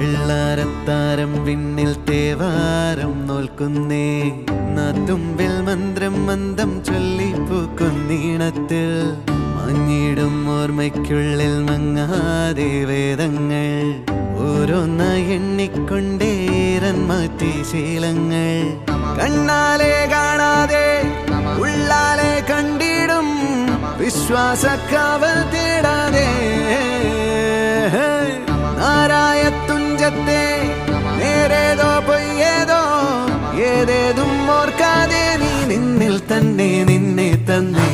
വെള്ളാരത്താരം വിണ്ണിൽ തേവാരം നോൽക്കുന്നേ നാത്തുമ്പിൽ മന്ത്രം മന്ദം ചൊല്ലിപ്പൂക്കുന്നീണത്തിൽ മഞ്ഞിടും ഓർമ്മയ്ക്കുള്ളിൽ മങ്ങാതെ വേദങ്ങൾ ഓരോന്നായി എണ്ണിക്കൊണ്ടേരൻ മാറ്റി ശീലങ്ങൾ കണ്ണാലെ കാണാതെ ഉള്ളാലെ കണ്ടിടും വിശ്വാസക്കാവൽ തേടാതെ നാരായ തുഞ്ചത്തെ നേരേതോ പൊയ്യേതോ ഏതേതും ഓർക്കാതെ നീ നിന്നിൽ തന്നെ നിന്നെ തന്നെ